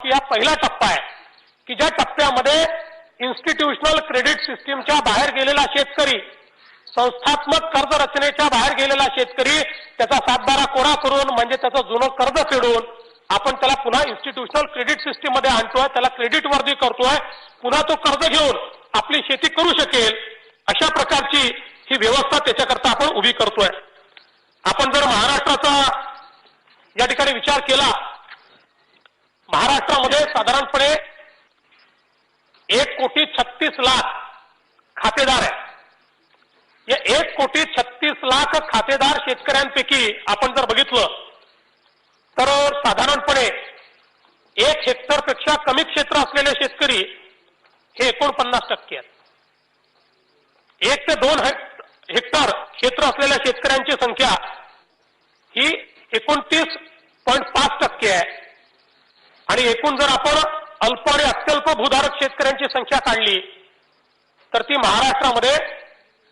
की हा पहिला टप्पा आहे की ज्या टप्प्यामध्ये इन्स्टिट्यूशनल क्रेडिट सिस्टीमच्या बाहेर गेलेला शेतकरी, संस्थात्मक कर्ज रचनेच्या बाहेर गेलेला शेतकरी त्याचा सातबारा कोरा करून म्हणजे त्याचं जुनं कर्ज फेडून आपण त्याला पुन्हा इन्स्टिट्यूशनल क्रेडिट सिस्टीम मध्ये आणतोय, त्याला क्रेडिट वर्दी करतोय, पुन्हा तो कर्ज घेऊन आपली शेती करू शकेल अशा प्रकारची ही व्यवस्था त्याच्याकरता आपण उभी करतोय. आपण जर महाराष्ट्राचा या ठिकाणी विचार केला, महाराष्ट्रामध्ये साधारणपणे 1,36,00,000 खातेदार आहेत. या 1,36,00,000 खातेदार शेतकऱ्यांपैकी आपण जर बघितलं तर साधारणपणे 1 हेक्टरपेक्षा कमी क्षेत्र असलेले शेतकरी हे 49% आहेत. 1 ते 2 हेक्टर क्षेत्र असलेल्या शेतकऱ्यांची संख्या ही 29.5% आहे आणि एकूण जर आपण अल्प आणि अत्यल्प भूधारक शेतकऱ्यांची संख्या काढली तर ती महाराष्ट्रामध्ये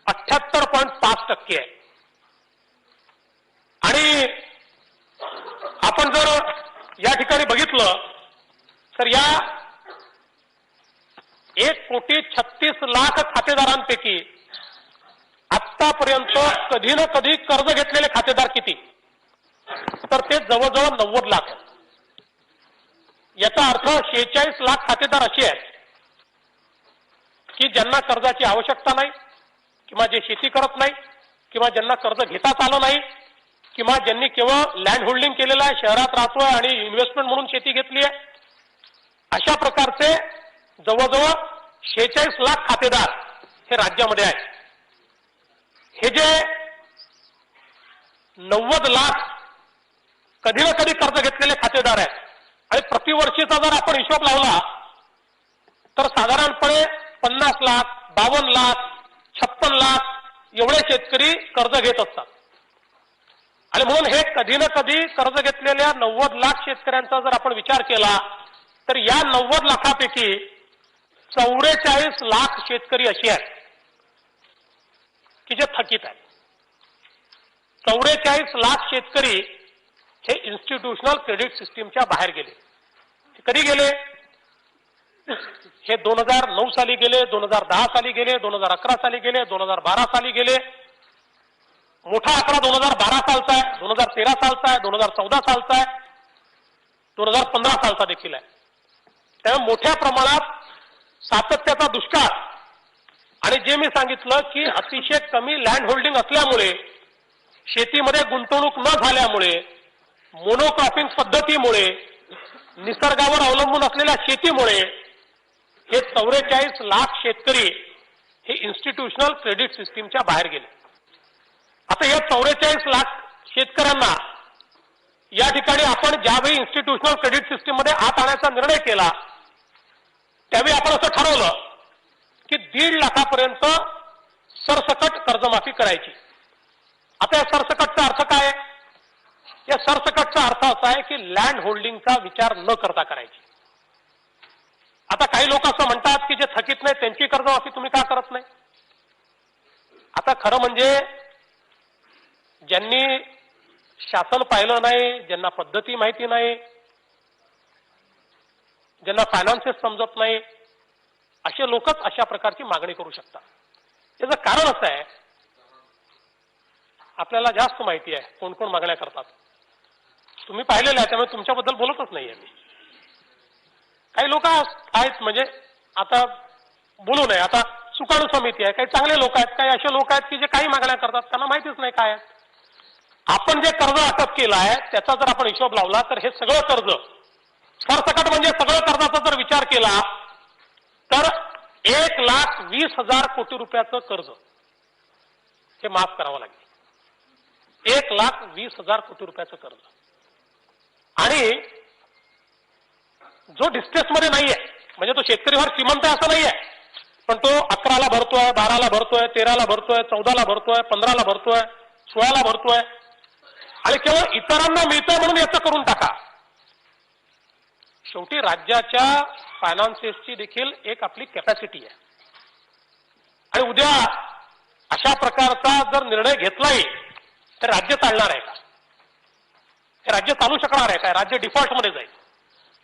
78.5% आहे. आणि आपण जर या ठिकाणी बघितलं तर या 1,36,00,000 खातेदारांपैकी आतापर्यंत कधी ना कधी कर्ज घेतलेले खातेदार किती, तर ते जवळजवळ 90 लाख. याचा अर्थ 46 लाख खातेदार असे आहेत की ज्यांना कर्जाची आवश्यकता नाही, किंवा जे शेती करत नाही, किंवा ज्यांना कर्ज घेताच आलं नाही, किंवा ज्यांनी केवळ लँड होल्डिंग केलेलं आहे, शहरात राहतोय आणि इन्व्हेस्टमेंट म्हणून शेती घेतली आहे. अशा प्रकारचे जवळजवळ 46 लाख खातेदार हे राज्यामध्ये आहेत. हे जे 90 लाख कधी ना कधी कर्ज घेतलेले खातेदार आहेत आणि प्रतिवर्षीचा जर आपण हिशोब लावला तर साधारणपणे 50 लाख, 52 लाख, 56 लाख एवढे शेतकरी कर्ज घेत असतात. आणि म्हणून हे कधी ना कधी कर्ज घेतलेल्या 90 लाख शेतकऱ्यांचा जर आपण विचार केला तर या 90 लाखापैकी 44 लाख शेतकरी असे आहेत की जे थकीत आहेत. 44 लाख शेतकरी हे इन्स्टिट्यूशनल क्रेडिट सिस्टीमच्या बाहेर गेले. कधी गेले? हे 2009 साली गेले, 2010 साली गेले, 2011 साली गेले, 2012 साली गेले. मोठा आकडा 2012 सालचा आहे, 2013 सालचा आहे, 2014 सालचा आहे, 2015 सालचा देखील आहे. त्यामुळे मोठ्या प्रमाणात सातत्याचा दुष्काळ आणि जे मी सांगितलं की अतिशय कमी लँड होल्डिंग असल्यामुळे, शेतीमध्ये गुंतवणूक न झाल्यामुळे, मोनोक्रॉपिंग पद्धतीमुळे, निसर्गावर अवलंबून असलेल्या शेतीमुळे हे 44 लाख शेतकरी हे इन्स्टिट्यूशनल क्रेडिट सिस्टीमच्या बाहेर गेले. आता या 44 लाख शेतकऱ्यांना या ठिकाणी आपण ज्यावेळी इन्स्टिट्यूशनल क्रेडिट सिस्टीम मध्ये आत आणण्याचा निर्णय केला त्यावेळी आपण असं ठरवलं की 1.5 लाखापर्यंत सरसकट कर्जमाफी करायची. आता या सरसकटचा अर्थ काय आहे? या सरसकटचा अर्थ असा आहे की लँड होल्डिंगचा विचार न करता करायची. आता काही लोक असं म्हणतात की जे थकीत नाही त्यांची कर्जमाफी तुम्ही का करत नाही? आता खरं म्हणजे ज्यांनी शासन पाहिलं नाही, ज्यांना पद्धती माहिती नाही, ज्यांना फायनान्सेस समजत नाही, असे लोकच अशा प्रकारची मागणी करू शकतात. याचं कारण असं आहे, आपल्याला जास्त माहिती आहे कोण कोण मागण्या करतात. तुम्ही पाहिलेलं आहे त्यामुळे तुमच्याबद्दल बोलतच नाहीये मी. काही लोक आहेत म्हणजे आता बोलू नये, आता सुकाणू समिती आहे, काही चांगले लोक आहेत, काही असे लोक आहेत की जे काही मागण्या करतात त्यांना माहितीच नाही काय आहे. आपण जे कर्ज अटक केलं आहे त्याचा जर आपण हिशोब लावला तर हे सगळं कर्ज सरसकट म्हणजे सगळं कर्जाचा जर विचार केला तर 1,20,000 कोटी रुपयाचं कर्ज हे माफ करावं लागेल. 1,20,000 कोटी रुपयाचं कर्ज. आणि जो डिस्ट्रेस मध्ये नाहीये म्हणजे तो शेतकरी फार श्रीमंत आहे असं नाहीये, पण तो 11ला भरतोय, 12ला भरतोय, 13ला भरतोय, 14ला भरतोय, 15ला भरतोय, 16ला भरतोय आणि केवळ इतरांना मिळतंय म्हणून याचं करून टाका. शेवटी राज्याच्या फायनान्सेसची देखील एक आपली कॅपॅसिटी आहे आणि उद्या अशा प्रकारचा जर निर्णय घेतलाही तर राज्य चालणार आहे का? हे राज्य चालू शकणार आहे का? राज्य डिफॉल्टमध्ये जाईल.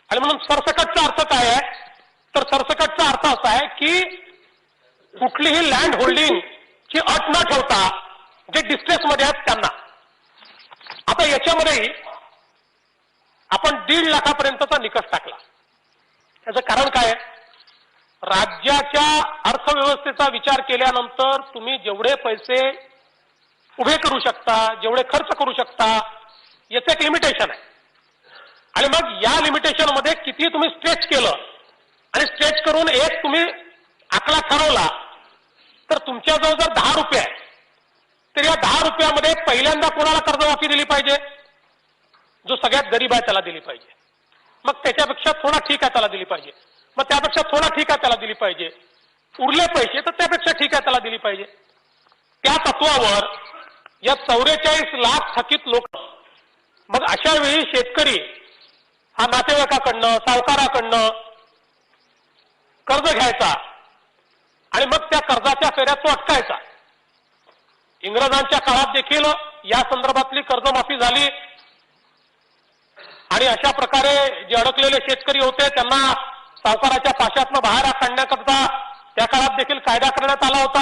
आणि म्हणून सरसकटचा अर्थ काय आहे, तर सरसकटचा अर्थ असा आहे की कुठलीही लँड होल्डिंग ची अट न ठेवता जे डिस्ट्रेसमध्ये आहेत त्यांना. आता याच्यामध्ये आपण 1.5 लाखापर्यंतचा निकष टाकला. त्याचं कारण काय आहे, राज्याच्या अर्थव्यवस्थेचा विचार केल्यानंतर तुम्ही जेवढे पैसे उभे करू शकता, जेवढे खर्च करू शकता, याचं एक लिमिटेशन आहे. आणि मग या लिमिटेशन मध्ये किती तुम्ही स्ट्रेच केलं आणि स्ट्रेच करून एक तुम्ही आकडा ठरवला, तर तुमच्याजवळ जर 10 रुपये आहे, तर या 10 रुपयामध्ये पहिल्यांदा कोणाला कर्जमाफी दिली पाहिजे, जो सगळ्यात गरीब आहे त्याला दिली पाहिजे. मग त्याच्यापेक्षा थोडा ठीक आहे त्याला दिली पाहिजे, मग त्यापेक्षा थोडा ठीक आहे त्याला दिली पाहिजे, उरले पैसे तर त्यापेक्षा ठीक आहे त्याला दिली पाहिजे. त्या तत्वावर या 44 लाख थकीत लोक, मग अशा वेळी शेतकरी हा नातेवाईकाकडनं, सावकाराकडनं कर्ज घ्यायचा आणि मग त्या कर्जाच्या फेऱ्यात तो अटकायचा. इंग्रजांच्या काळात देखील या संदर्भातली कर्जमाफी झाली आणि अशा प्रकारे जे अडकलेले शेतकरी होते त्यांना सावकाराच्या पाशातनं बाहेर काढण्याकरता त्या काळात देखील कायदा करण्यात आला होता.